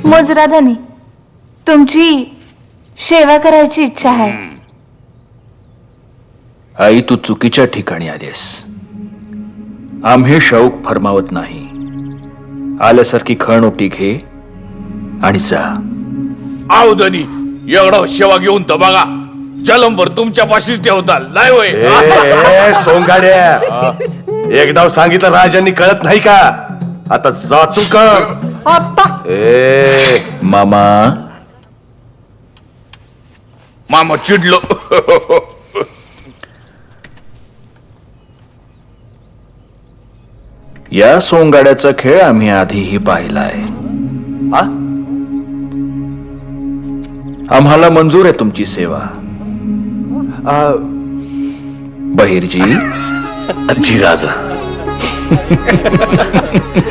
मोजराधनी, तुमची सेवा करायची इच्छा आहे. आई, तू चुकीच्या ठिकाणी आलीस. आम्ही शौक फरमावत नाही. आल्यासारखी खणओटी घे आणि जा. आव धनी, एवढा शेवा घेऊन तर बघा, जलमभर तुमच्या पाशीच ठेवताल नाही होय. ए सोंगाड्या, एकदा सांगितलं राजांनी, कळत नाही का? आता जातो का? ए मामा, मामा चिडलो. या सोंगाड्याचा खेळ आम्ही आधीही पाहिलाय. हा? आम्हाला मंजूर आहे तुमची सेवा. बहिर्जी. जी राजा.